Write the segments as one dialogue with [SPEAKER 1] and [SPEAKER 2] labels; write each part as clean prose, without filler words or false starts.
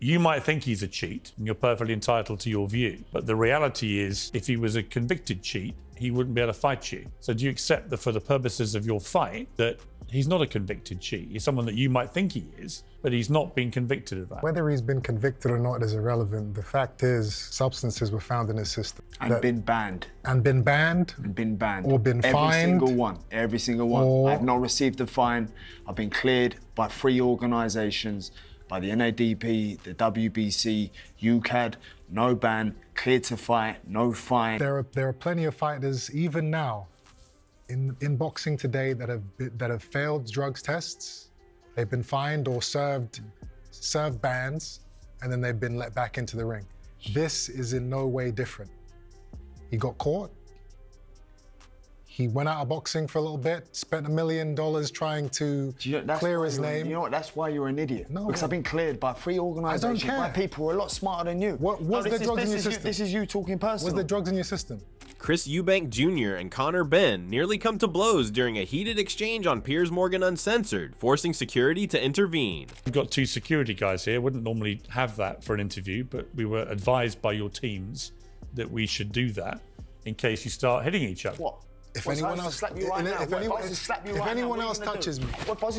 [SPEAKER 1] You might think he's a cheat, and you're perfectly entitled to your view. But the reality is, if he was a convicted cheat, he wouldn't be able to fight you. So do you accept that for the purposes of your fight, that he's not a convicted cheat? He's someone that you might think he is, but he's not been convicted of that.
[SPEAKER 2] Whether he's been convicted or not is irrelevant. The fact is, substances were found in his system.
[SPEAKER 3] And been banned.
[SPEAKER 2] And been banned?
[SPEAKER 3] And been banned.
[SPEAKER 2] Or been fined?
[SPEAKER 3] Every single one. Every single one.
[SPEAKER 2] Or...
[SPEAKER 3] I've not received a fine. I've been cleared by 3 organisations, by the NADP, the WBC, UCAD, no ban, cleared to fight, no fine.
[SPEAKER 2] There are plenty of fighters, even now, in boxing today that have failed drugs tests. They've been fined or served bans, and then they've been let back into the ring. This is in no way different. He got caught. He went out of boxing for a little bit, spent $1 million trying to clear his name.
[SPEAKER 3] You know what, that's why you're an idiot.
[SPEAKER 2] No.
[SPEAKER 3] Because I've been cleared by 3 organisations, by people who are a lot smarter than you.
[SPEAKER 2] Was there drugs in your system?
[SPEAKER 3] This is you talking personally.
[SPEAKER 2] Was there drugs in your system?
[SPEAKER 4] Chris Eubank Jr. and Conor Benn nearly come to blows during a heated exchange on Piers Morgan Uncensored, forcing security to intervene.
[SPEAKER 1] We've got 2 security guys here. Wouldn't normally have that for an interview, but we were advised by your teams that we should do that in case you start hitting each other.
[SPEAKER 3] What?
[SPEAKER 2] If anyone else touches me.
[SPEAKER 3] What if I was to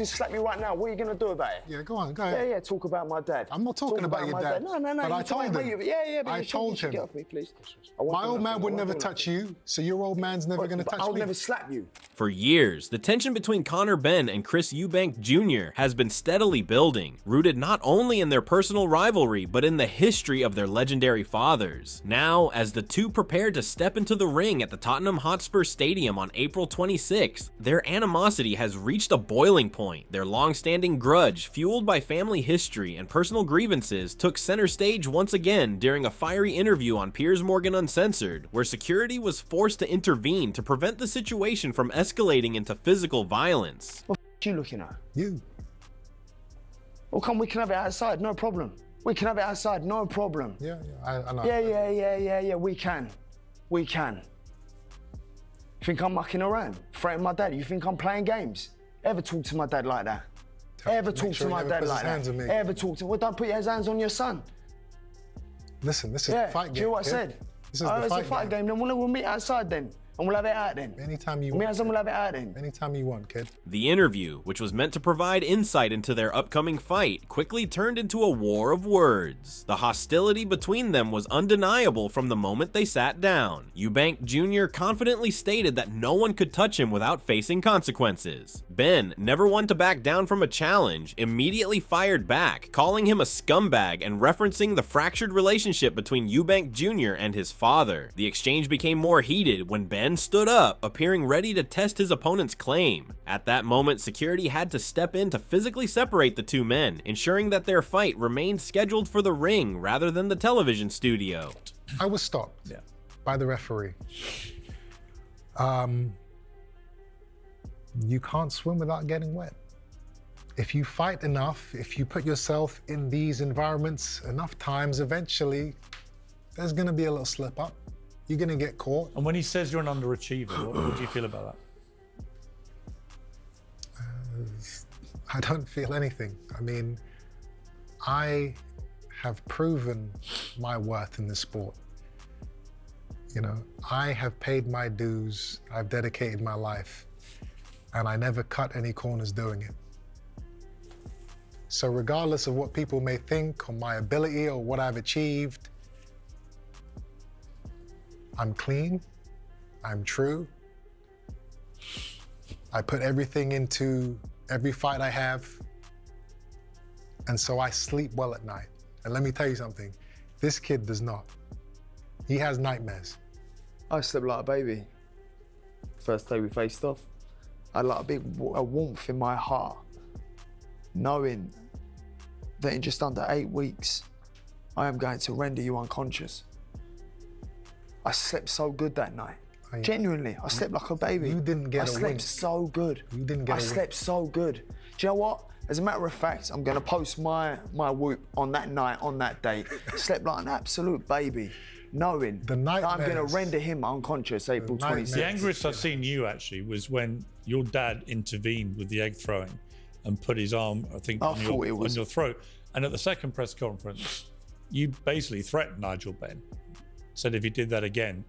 [SPEAKER 3] slap you right now, what are you going to do about it?
[SPEAKER 2] Yeah, go ahead.
[SPEAKER 3] Yeah, talk about my dad.
[SPEAKER 2] I'm not talking about your dad.
[SPEAKER 3] No.
[SPEAKER 2] But I told him.
[SPEAKER 3] Yeah, but
[SPEAKER 2] I told him.
[SPEAKER 3] Get off me, please.
[SPEAKER 2] My old man would never touch you, so your old man's never going to touch me.
[SPEAKER 3] I'll never slap you.
[SPEAKER 4] For years, the tension between Conor Benn and Chris Eubank Jr. has been steadily building, rooted not only in their personal rivalry, but in the history of their legendary fathers. Now, as the two prepare to step into the ring at the Tottenham Hotspur Stadium on April 26th, their animosity has reached a boiling point. Their long-standing grudge, fueled by family history and personal grievances, took center stage once again during a fiery interview on Piers Morgan Uncensored, where security was forced to intervene to prevent the situation from escalating into physical violence.
[SPEAKER 3] What are you looking at?
[SPEAKER 2] You.
[SPEAKER 3] Well, come, we can have it outside, no problem. We can have it outside, no problem.
[SPEAKER 2] Yeah, I know.
[SPEAKER 3] Yeah, we can. We can. You think I'm mucking around? Threatening my dad? You think I'm playing games? Ever talk to my dad like that? Ever talk to my dad like that? Ever talk to... Well, don't put your hands on your son.
[SPEAKER 2] Listen, this is the fight game.
[SPEAKER 3] Do you know what I said?
[SPEAKER 2] This is the
[SPEAKER 3] fight game. Then we'll meet outside then. And we'll have it out then.
[SPEAKER 2] Anytime you want.
[SPEAKER 3] We'll have it out then.
[SPEAKER 2] Anytime you want, kid.
[SPEAKER 4] The interview, which was meant to provide insight into their upcoming fight, quickly turned into a war of words. The hostility between them was undeniable from the moment they sat down. Eubank Jr. confidently stated that no one could touch him without facing consequences. Ben, never one to back down from a challenge, immediately fired back, calling him a scumbag and referencing the fractured relationship between Eubank Jr. and his father. The exchange became more heated when Ben stood up, appearing ready to test his opponent's claim. At that moment, security had to step in to physically separate the two men, ensuring that their fight remained scheduled for the ring rather than the television studio.
[SPEAKER 2] I was stopped by the referee. You can't swim without getting wet. If you fight enough, if you put yourself in these environments enough times, eventually there's going to be a little slip up. You're going to get caught.
[SPEAKER 1] And when he says you're an underachiever, what do you feel about that?
[SPEAKER 2] I don't feel anything. I mean, I have proven my worth in this sport. You know, I have paid my dues, I've dedicated my life, and I never cut any corners doing it. So regardless of what people may think or my ability or what I've achieved, I'm clean, I'm true. I put everything into every fight I have, and so I sleep well at night. And let me tell you something, this kid does not. He has nightmares.
[SPEAKER 3] I slept like a baby. First day we faced off, I had like a warmth in my heart, knowing that in just under 8 weeks, I am going to render you unconscious. I slept so good that night. Genuinely, I slept like a baby.
[SPEAKER 2] You didn't get a wink.
[SPEAKER 3] I slept so good.
[SPEAKER 2] You didn't get a wink.
[SPEAKER 3] I slept so good. Do you know what? As a matter of fact, I'm gonna post my whoop on that night, on that date. Slept like an absolute baby, knowing that I'm gonna render him unconscious April 26th.
[SPEAKER 1] The angriest I've seen you actually was when your dad intervened with the egg throwing and put his arm, I think, on your throat. And at the second press conference, you basically threatened Nigel Benn. Said if he did that again,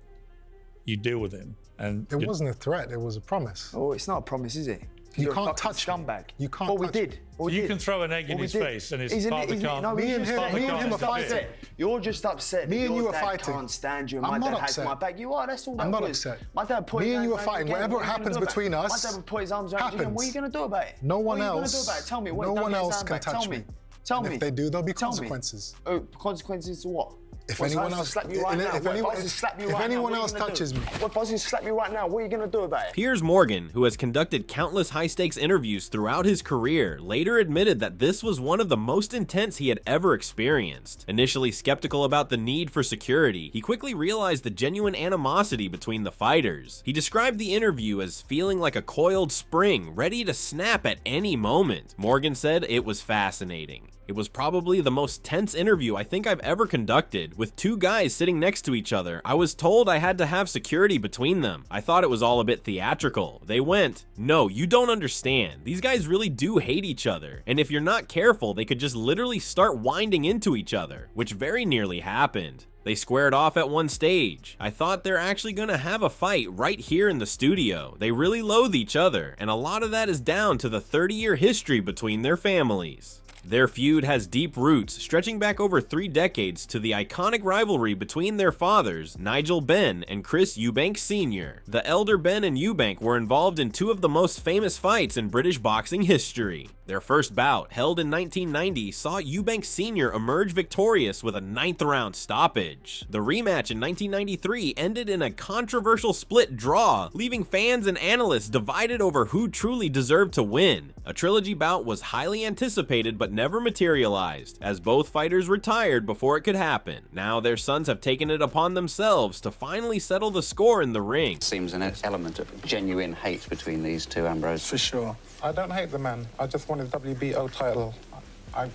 [SPEAKER 1] you'd deal with him. And
[SPEAKER 2] It wasn't a threat, it was a promise.
[SPEAKER 3] Oh, it's not a promise, is it?
[SPEAKER 2] You
[SPEAKER 3] You're a
[SPEAKER 2] can't
[SPEAKER 3] fucking
[SPEAKER 2] touch me.
[SPEAKER 3] scumbag.
[SPEAKER 2] You can't
[SPEAKER 3] Well, we
[SPEAKER 2] touch
[SPEAKER 3] did.
[SPEAKER 2] me.
[SPEAKER 3] Well, we
[SPEAKER 1] you
[SPEAKER 3] did.
[SPEAKER 1] can throw an egg in
[SPEAKER 3] Well, we
[SPEAKER 1] his
[SPEAKER 3] did.
[SPEAKER 1] face and his
[SPEAKER 3] Isn't it-
[SPEAKER 1] father
[SPEAKER 3] isn't it-
[SPEAKER 1] can't.
[SPEAKER 3] no,
[SPEAKER 2] Me and
[SPEAKER 3] you're just
[SPEAKER 2] him-
[SPEAKER 3] upset.
[SPEAKER 2] me and him
[SPEAKER 3] You're
[SPEAKER 2] are
[SPEAKER 3] just
[SPEAKER 2] fighting.
[SPEAKER 3] upset. You're just upset.
[SPEAKER 2] Me
[SPEAKER 3] that
[SPEAKER 2] and you
[SPEAKER 3] your
[SPEAKER 2] are
[SPEAKER 3] dad
[SPEAKER 2] fighting.
[SPEAKER 3] can't stand you and
[SPEAKER 2] I'm
[SPEAKER 3] my
[SPEAKER 2] not
[SPEAKER 3] dad has
[SPEAKER 2] upset.
[SPEAKER 3] my back. You are, that's all that
[SPEAKER 2] I'm not
[SPEAKER 3] was.
[SPEAKER 2] upset.
[SPEAKER 3] My dad put
[SPEAKER 2] Me
[SPEAKER 3] his
[SPEAKER 2] and you
[SPEAKER 3] arms
[SPEAKER 2] are
[SPEAKER 3] around
[SPEAKER 2] fighting.
[SPEAKER 3] again.
[SPEAKER 2] Whatever
[SPEAKER 3] What are you
[SPEAKER 2] happens
[SPEAKER 3] gonna do about
[SPEAKER 2] between
[SPEAKER 3] it?
[SPEAKER 2] us
[SPEAKER 3] My dad would put his arms around you again. What are you going to do about it?
[SPEAKER 2] No one
[SPEAKER 3] What are you
[SPEAKER 2] else-
[SPEAKER 3] going to do about it? Tell me. What,
[SPEAKER 2] no
[SPEAKER 3] don't
[SPEAKER 2] one
[SPEAKER 3] get his
[SPEAKER 2] else
[SPEAKER 3] hand
[SPEAKER 2] can
[SPEAKER 3] back.
[SPEAKER 2] touch
[SPEAKER 3] Tell
[SPEAKER 2] me.
[SPEAKER 3] me. Tell
[SPEAKER 2] And
[SPEAKER 3] me.
[SPEAKER 2] if they do, there'll be
[SPEAKER 3] Tell me.
[SPEAKER 2] consequences.
[SPEAKER 3] Oh, consequences to what?
[SPEAKER 2] If
[SPEAKER 3] What,
[SPEAKER 2] anyone
[SPEAKER 3] I was to
[SPEAKER 2] else-
[SPEAKER 3] slap you right now?
[SPEAKER 2] if
[SPEAKER 3] What,
[SPEAKER 2] anyone-
[SPEAKER 3] I was to slap you
[SPEAKER 2] if
[SPEAKER 3] right now?
[SPEAKER 2] anyone
[SPEAKER 3] What are you
[SPEAKER 2] else
[SPEAKER 3] gonna do?
[SPEAKER 2] touches me.
[SPEAKER 3] What, if I was to slap you right now? What are you going to do about it?
[SPEAKER 4] Piers Morgan, who has conducted countless high-stakes interviews throughout his career, later admitted that this was one of the most intense he had ever experienced. Initially skeptical about the need for security, he quickly realized the genuine animosity between the fighters. He described the interview as feeling like a coiled spring, ready to snap at any moment. Morgan said it was fascinating. It was probably the most tense interview I think I've ever conducted, with two guys sitting next to each other. I was told I had to have security between them. I thought it was all a bit theatrical. They went, "No, you don't understand. These guys really do hate each other. And if you're not careful, they could just literally start winding into each other," which very nearly happened. They squared off at one stage. I thought they're actually gonna have a fight right here in the studio. They really loathe each other, and a lot of that is down to the 30-year history between their families. Their feud has deep roots, stretching back over 3 decades to the iconic rivalry between their fathers, Nigel Benn and Chris Eubank Sr. The elder Benn and Eubank were involved in 2 of the most famous fights in British boxing history. Their first bout, held in 1990, saw Eubank Sr. emerge victorious with a 9th-round stoppage. The rematch in 1993 ended in a controversial split draw, leaving fans and analysts divided over who truly deserved to win. A trilogy bout was highly anticipated but never materialized, as both fighters retired before it could happen. Now their sons have taken it upon themselves to finally settle the score in the ring.
[SPEAKER 5] Seems an element of genuine hate between these two, Ambrose.
[SPEAKER 6] For sure. I don't hate the man. I just want his WBO title. I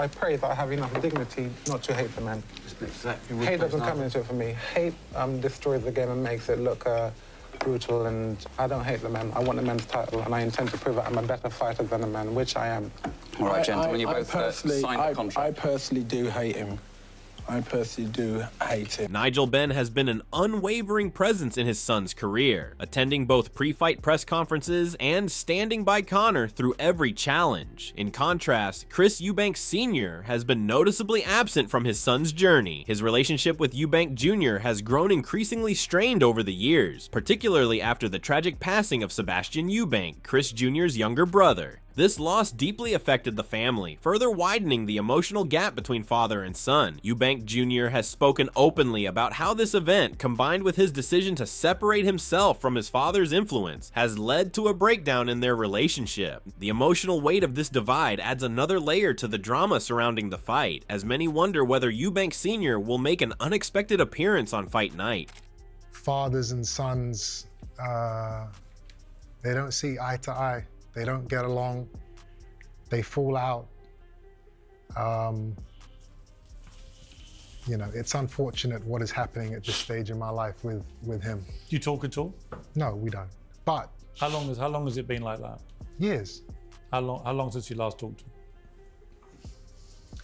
[SPEAKER 6] pray that I have enough dignity not to hate the man.
[SPEAKER 5] Exactly.
[SPEAKER 6] Hate doesn't come into it for me. Hate destroys the game and makes it look brutal, and I don't hate the man. I want the man's title, and I intend to prove that I'm a better fighter than the man, which I am.
[SPEAKER 5] All right, gentlemen, you both signed a contract.
[SPEAKER 6] I personally do hate him. I personally do hate him.
[SPEAKER 4] Nigel Benn has been an unwavering presence in his son's career, attending both pre-fight press conferences and standing by Conor through every challenge. In contrast, Chris Eubank Sr. has been noticeably absent from his son's journey. His relationship with Eubank Jr. has grown increasingly strained over the years, particularly after the tragic passing of Sebastian Eubank, Chris Jr.'s younger brother. This loss deeply affected the family, further widening the emotional gap between father and son. Eubank Jr. has spoken openly about how this event, combined with his decision to separate himself from his father's influence, has led to a breakdown in their relationship. The emotional weight of this divide adds another layer to the drama surrounding the fight, as many wonder whether Eubank Sr. will make an unexpected appearance on fight night.
[SPEAKER 2] Fathers and sons, they don't see eye to eye. They don't get along, they fall out. You know, it's unfortunate what is happening at this stage in my life with him.
[SPEAKER 1] Do you talk at all?
[SPEAKER 2] No, we don't. But
[SPEAKER 1] How long has it been like that?
[SPEAKER 2] years,
[SPEAKER 1] How long since you last talked to him?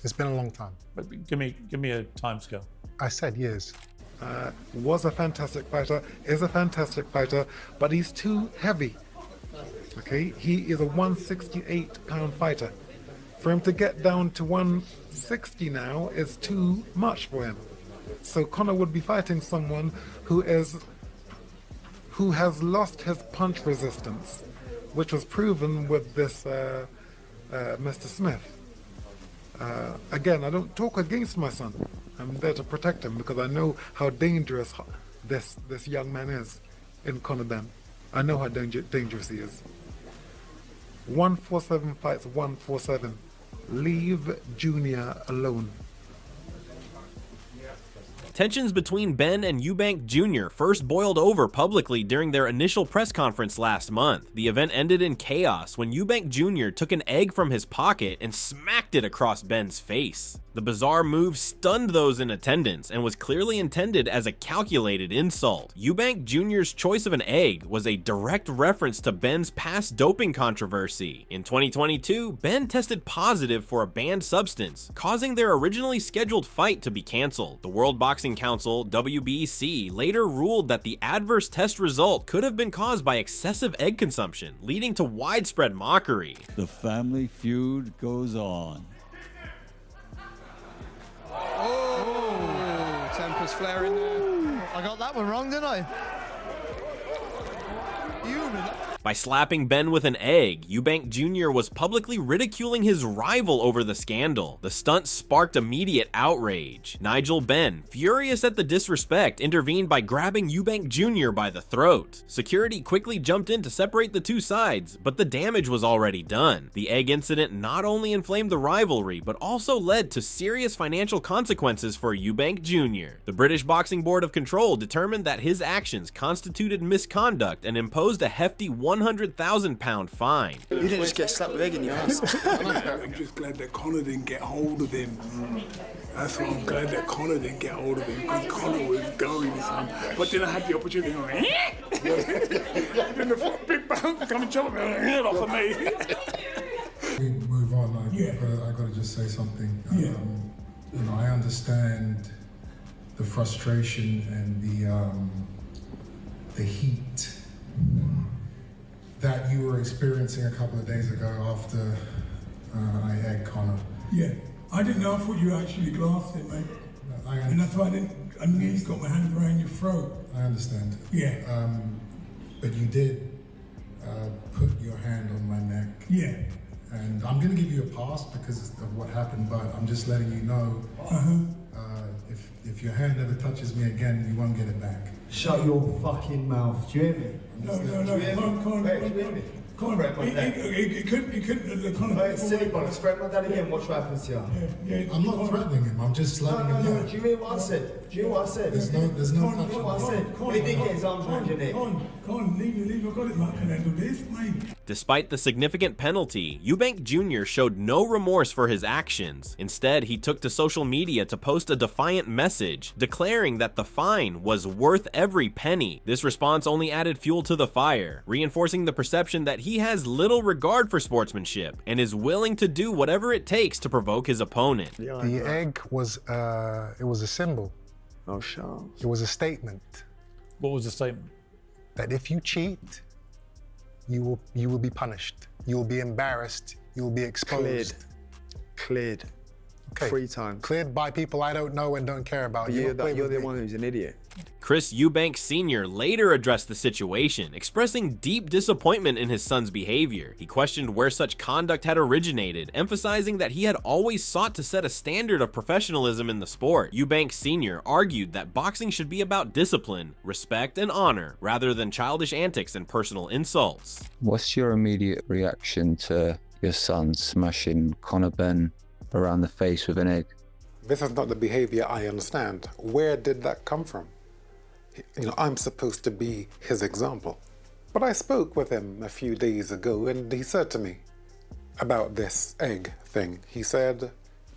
[SPEAKER 2] it's been a long time.
[SPEAKER 1] But give me a timescale.
[SPEAKER 2] I said years.
[SPEAKER 6] Was a fantastic fighter, is a fantastic fighter, but he's too heavy. Okay, he is a 168-pound fighter. For him to get down to 160 now is too much for him. So Conor would be fighting someone who has lost his punch resistance, which was proven with this Mr. Smith. Again, I don't talk against my son. I'm there to protect him because I know how dangerous this young man is in Conor Benn. I know how dangerous he is. 147 fights 147. Leave Junior alone.
[SPEAKER 4] Tensions between Benn and Eubank Jr. first boiled over publicly during their initial press conference last month. The event ended in chaos when Eubank Jr. took an egg from his pocket and smacked it across Benn's face. The bizarre move stunned those in attendance and was clearly intended as a calculated insult. Eubank Jr.'s choice of an egg was a direct reference to Benn's past doping controversy. In 2022, Benn tested positive for a banned substance, causing their originally scheduled fight to be canceled. The World Boxing Council, WBC, later ruled that the adverse test result could have been caused by excessive egg consumption, leading to widespread mockery.
[SPEAKER 7] The family feud goes on.
[SPEAKER 8] Oh, tempers flaring there. I got that one wrong, didn't I?
[SPEAKER 4] By slapping Benn with an egg, Eubank Jr. was publicly ridiculing his rival over the scandal. The stunt sparked immediate outrage. Nigel Benn, furious at the disrespect, intervened by grabbing Eubank Jr. by the throat. Security quickly jumped in to separate the two sides, but the damage was already done. The egg incident not only inflamed the rivalry, but also led to serious financial consequences for Eubank Jr. The British Boxing Board of Control determined that his actions constituted misconduct and imposed a hefty £100,000 fine.
[SPEAKER 3] You didn't just get slapped with egg in your face.
[SPEAKER 9] I'm just glad that Conor didn't get hold of him. That's why I'm glad that Conor didn't get hold of him, because Conor was going, son. But then I had the opportunity, and then the big bounce come and jump my head off of me.
[SPEAKER 2] We move on. I got to just say something. You know, I understand the frustration and the heat that you were experiencing a couple of days ago after I egged Conor.
[SPEAKER 9] Yeah, I didn't know. I thought you actually glassed it, mate. And that's why I nearly got my hand around your throat.
[SPEAKER 2] I understand.
[SPEAKER 9] Yeah.
[SPEAKER 2] But you did put your hand on my neck.
[SPEAKER 9] Yeah.
[SPEAKER 2] And I'm going to give you a pass because of what happened, but I'm just letting you know if your hand ever touches me again, you won't get it back.
[SPEAKER 10] Shut your fucking mouth, do you hear me?
[SPEAKER 9] No, you couldn't.
[SPEAKER 10] Hey, silly bollocks, threaten my dad again, watch what happens to you.
[SPEAKER 2] I'm not threatening him, I'm just letting him know.
[SPEAKER 10] Do you hear what I said? Do you hear what I said?
[SPEAKER 2] There's no
[SPEAKER 10] Do you hear what I said? He did get his arms around your neck.
[SPEAKER 9] Leave, I got it, Mark, can handle this, mate.
[SPEAKER 4] Despite the significant penalty, Eubank Jr. showed no remorse for his actions. Instead, he took to social media to post a defiant message, declaring that the fine was worth every penny. This response only added fuel to the fire, reinforcing the perception that he has little regard for sportsmanship and is willing to do whatever it takes to provoke his opponent.
[SPEAKER 2] The egg was it was a symbol.
[SPEAKER 3] Oh, sure.
[SPEAKER 2] It was a statement
[SPEAKER 1] What was the statement?
[SPEAKER 2] that if you cheat, you will be punished. You will be embarrassed. You will be exposed.
[SPEAKER 3] Cleared.
[SPEAKER 2] Okay.
[SPEAKER 3] 3 times.
[SPEAKER 2] Cleared by people I don't know and don't care about.
[SPEAKER 3] You're the one who's an idiot.
[SPEAKER 4] Chris Eubank Sr. later addressed the situation, expressing deep disappointment in his son's behavior. He questioned where such conduct had originated, emphasizing that he had always sought to set a standard of professionalism in the sport. Eubank Sr. argued that boxing should be about discipline, respect, and honor, rather than childish antics and personal insults.
[SPEAKER 11] What's your immediate reaction to your son smashing Conor Benn around the face with an egg?
[SPEAKER 6] This is not the behavior I understand. Where did that come from? You know, I'm supposed to be his example. But I spoke with him a few days ago and he said to me about this egg thing. He said,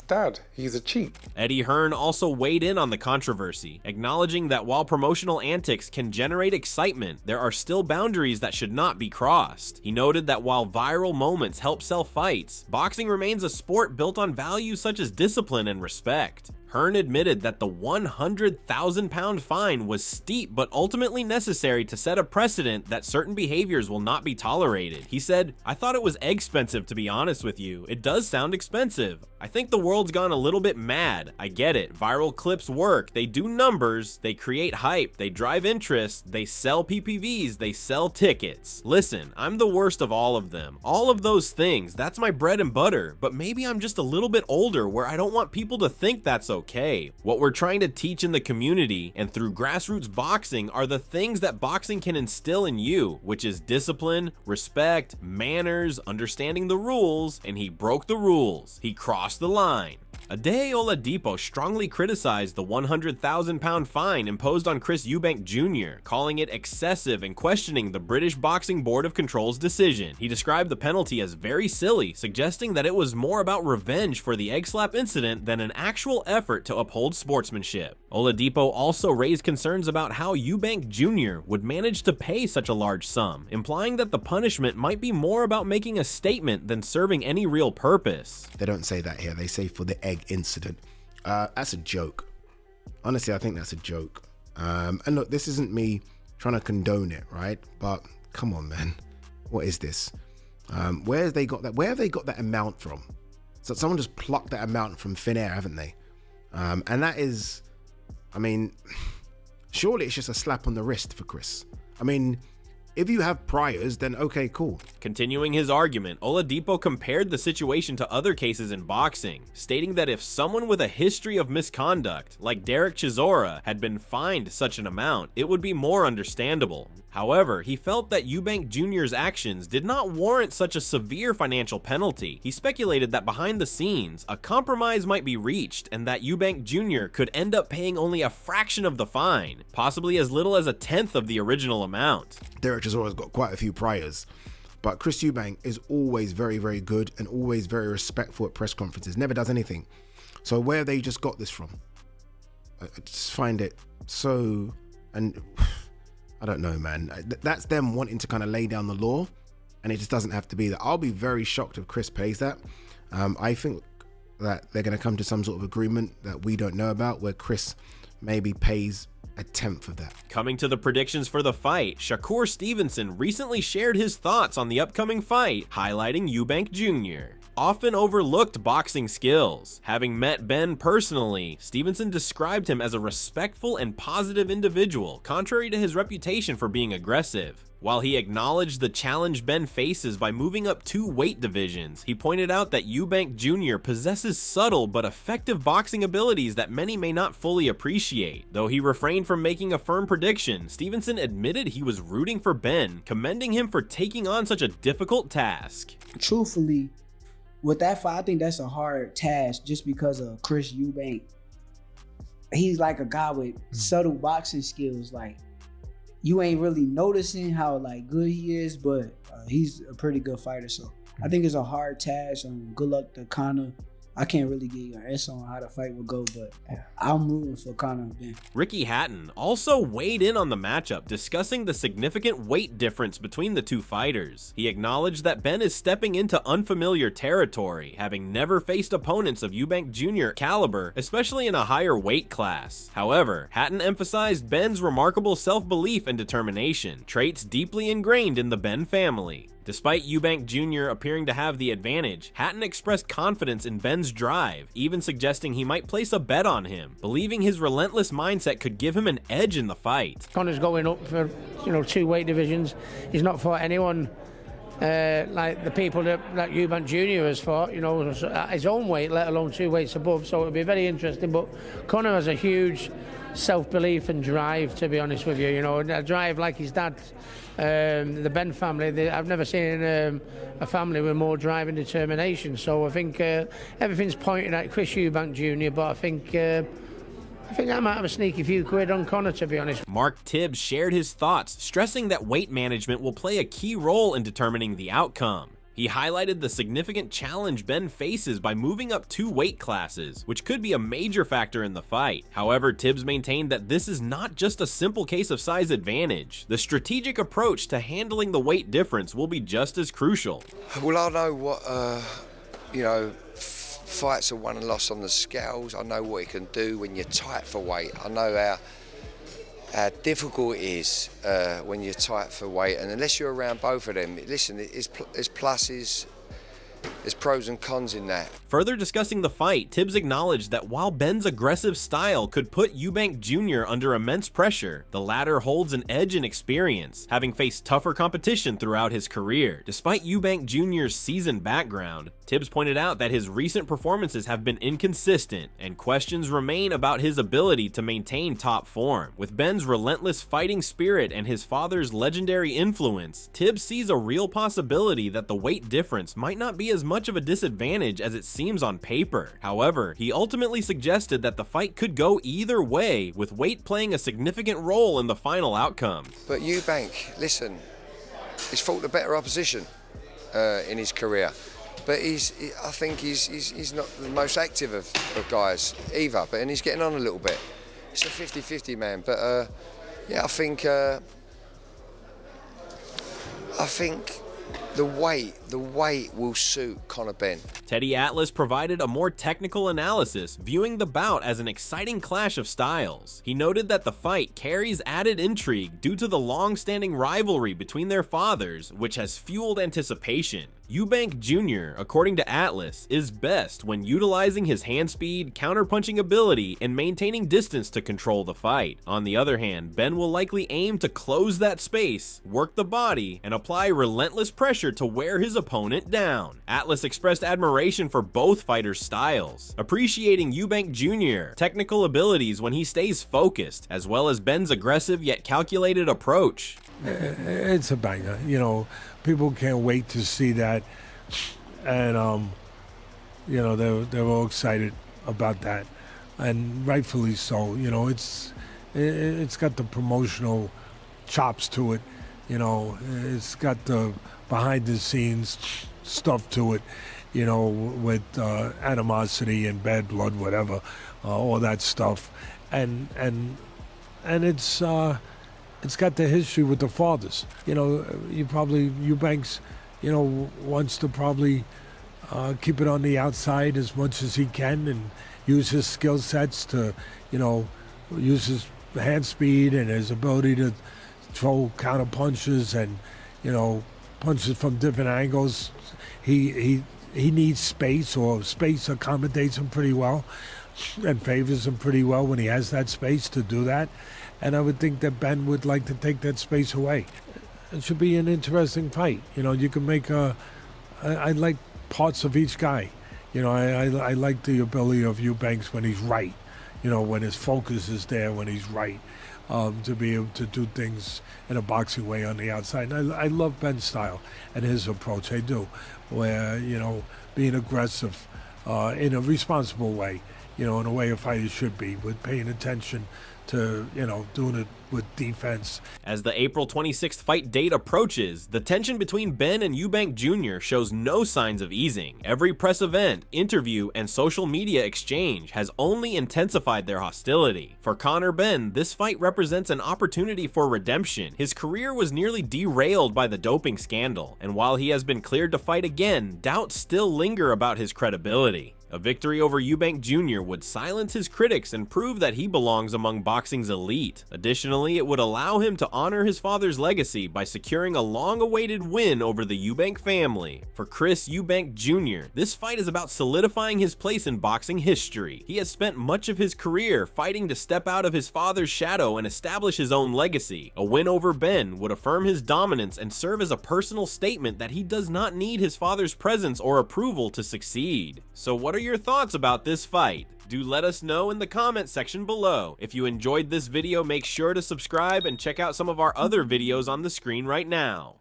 [SPEAKER 6] Dad, he's a cheat.
[SPEAKER 4] Eddie Hearn also weighed in on the controversy, acknowledging that while promotional antics can generate excitement, there are still boundaries that should not be crossed. He noted that while viral moments help sell fights, boxing remains a sport built on values such as discipline and respect. Hearn admitted that the £100,000 fine was steep but ultimately necessary to set a precedent that certain behaviors will not be tolerated. He said, "I thought it was expensive, to be honest with you. It does sound expensive. I think the world's gone a little bit mad. I get it. Viral clips work. They do numbers. They create hype. They drive interest. They sell PPVs. They sell tickets. Listen, I'm the worst of all of them. All of those things. That's my bread and butter. But maybe I'm just a little bit older where I don't want people to think that's okay. What we're trying to teach in the community and through grassroots boxing are the things that boxing can instill in you, which is discipline, respect, manners, understanding the rules, and he broke the rules. He crossed the line. Ade Oladipo strongly criticized the 100,000-pound fine imposed on Chris Eubank Jr., calling it excessive and questioning the British Boxing Board of Control's decision. He described the penalty as very silly, suggesting that it was more about revenge for the egg slap incident than an actual effort to uphold sportsmanship. Oladipo also raised concerns about how Eubank Jr. would manage to pay such a large sum, implying that the punishment might be more about making a statement than serving any real purpose.
[SPEAKER 12] They don't say that here. They say for the egg incident. That's a joke. Honestly, I think that's a joke. And look, this isn't me trying to condone it, right? But come on, man. What is this? Where have they got that amount from? So someone just plucked that amount from thin air, haven't they? And that is, I mean, surely it's just a slap on the wrist for Chris. I mean, if you have priors, then okay, cool.
[SPEAKER 4] Continuing his argument, Oladipo compared the situation to other cases in boxing, stating that if someone with a history of misconduct, like Derek Chisora, had been fined such an amount, it would be more understandable. However, he felt that Eubank Jr.'s actions did not warrant such a severe financial penalty. He speculated that behind the scenes, a compromise might be reached and that Eubank Jr. could end up paying only a fraction of the fine, possibly as little as a tenth of the original amount.
[SPEAKER 12] Derek Chisora's got quite a few priors, but Chris Eubank is always very, very good and always very respectful at press conferences, never does anything. So where they just got this from? I just find it so, and I don't know, man. That's them wanting to kind of lay down the law, and it just doesn't have to be that. I'll be very shocked if Chris pays that. I think that they're going to come to some sort of agreement that we don't know about, where Chris maybe pays a tenth of that.
[SPEAKER 4] Coming to the predictions for the fight, Shakur Stevenson recently shared his thoughts on the upcoming fight, highlighting Eubank Jr. Often overlooked boxing skills. Having met Ben personally, Stevenson described him as a respectful and positive individual, contrary to his reputation for being aggressive. While he acknowledged the challenge Ben faces by moving up 2 weight divisions, he pointed out that Eubank Jr. possesses subtle but effective boxing abilities that many may not fully appreciate. Though he refrained from making a firm prediction, Stevenson admitted he was rooting for Ben, commending him for taking on such a difficult task.
[SPEAKER 13] Truthfully, with that fight, I think that's a hard task just because of Chris Eubank. He's like a guy with subtle boxing skills. Like, you ain't really noticing how like good he is, but he's a pretty good fighter. So I think it's a hard task. Good luck to Conor. I can't really give you an answer on how the fight will go, but I'm rooting for Conor Benn.
[SPEAKER 4] Ricky Hatton also weighed in on the matchup, discussing the significant weight difference between the two fighters. He acknowledged that Ben is stepping into unfamiliar territory, having never faced opponents of Eubank Jr. caliber, especially in a higher weight class. However, Hatton emphasized Ben's remarkable self-belief and determination, traits deeply ingrained in the Benn family. Despite Eubank Jr. appearing to have the advantage, Hatton expressed confidence in Ben's drive, even suggesting he might place a bet on him, believing his relentless mindset could give him an edge in the fight.
[SPEAKER 14] Conor's going up for 2 weight divisions. He's not fought anyone like the people that Eubank Jr. has fought, at his own weight, let alone 2 weights above. So it'll be very interesting. But Conor has a huge self-belief and drive, to be honest with you. A drive like his dad. The Benn family, I've never seen a family with more drive and determination. So I think everything's pointing at Chris Eubank Jr. But I think I might have a sneaky few quid on Conor, to be honest.
[SPEAKER 4] Mark Tibbs shared his thoughts, stressing that weight management will play a key role in determining the outcome. He highlighted the significant challenge Ben faces by moving up 2 weight classes, which could be a major factor in the fight. However, Tibbs maintained that this is not just a simple case of size advantage. The strategic approach to handling the weight difference will be just as crucial.
[SPEAKER 15] Well, I know what, fights are won and lost on the scales. I know what it can do when you're tight for weight. I know how difficult it is when you're tight for weight, and unless you're around both of them, listen, there's pluses, there's pros and cons in that.
[SPEAKER 4] Further discussing the fight, Tibbs acknowledged that while Benn's aggressive style could put Eubank Jr. under immense pressure, the latter holds an edge in experience, having faced tougher competition throughout his career. Despite Eubank Jr.'s seasoned background, Tibbs pointed out that his recent performances have been inconsistent, and questions remain about his ability to maintain top form. With Benn's relentless fighting spirit and his father's legendary influence, Tibbs sees a real possibility that the weight difference might not be as much of a disadvantage as it seems on paper. However, he ultimately suggested that the fight could go either way, with weight playing a significant role in the final outcome.
[SPEAKER 15] But Eubank, listen, he's fought the better opposition in his career. But I think he's not the most active of guys either, and he's getting on a little bit. It's a 50-50, man. But yeah, I think the weight will suit Conor Benn.
[SPEAKER 4] Teddy Atlas provided a more technical analysis, viewing the bout as an exciting clash of styles. He noted that the fight carries added intrigue due to the long-standing rivalry between their fathers, which has fueled anticipation. Eubank Jr., according to Atlas, is best when utilizing his hand speed, counterpunching ability, and maintaining distance to control the fight. On the other hand, Benn will likely aim to close that space, work the body, and apply relentless pressure to wear his opponent down. Atlas expressed admiration for both fighters' styles, appreciating Eubank Jr.'s technical abilities when he stays focused, as well as Benn's aggressive yet calculated approach.
[SPEAKER 16] It's a banger, you know. People can't wait to see that, and you know, they're all excited about that, and rightfully so. You know, it's got the promotional chops to it. You know, it's got the behind the scenes stuff to it. You know, with animosity and bad blood, whatever, all that stuff, and it's got the history with the fathers. You know, Eubanks, you know, wants to probably keep it on the outside as much as he can and use his skill sets to, you know, use his hand speed and his ability to throw counter punches and, you know, punches from different angles. He needs space, or space accommodates him pretty well and favors him pretty well when he has that space to do that. And I would think that Benn would like to take that space away. It should be an interesting fight. You know, you can make I like parts of each guy. You know, I like the ability of Eubanks when he's right. You know, when his focus is there, when he's right, to be able to do things in a boxing way on the outside. And I love Benn's style and his approach. I do, where, you know, being aggressive in a responsible way. You know, in a way a fighter should be, with paying attention to, you know, doing it with defense.
[SPEAKER 4] As the April 26th fight date approaches, the tension between Benn and Eubank Jr. shows no signs of easing. Every press event, interview, and social media exchange has only intensified their hostility. For Conor Benn, this fight represents an opportunity for redemption. His career was nearly derailed by the doping scandal, and while he has been cleared to fight again, doubts still linger about his credibility. A victory over Eubank Jr. would silence his critics and prove that he belongs among boxing's elite. Additionally, it would allow him to honor his father's legacy by securing a long-awaited win over the Eubank family. For Chris Eubank Jr., this fight is about solidifying his place in boxing history. He has spent much of his career fighting to step out of his father's shadow and establish his own legacy. A win over Benn would affirm his dominance and serve as a personal statement that he does not need his father's presence or approval to succeed. So what are your thoughts about this fight? Do let us know in the comment section below. If you enjoyed this video, make sure to subscribe and check out some of our other videos on the screen right now.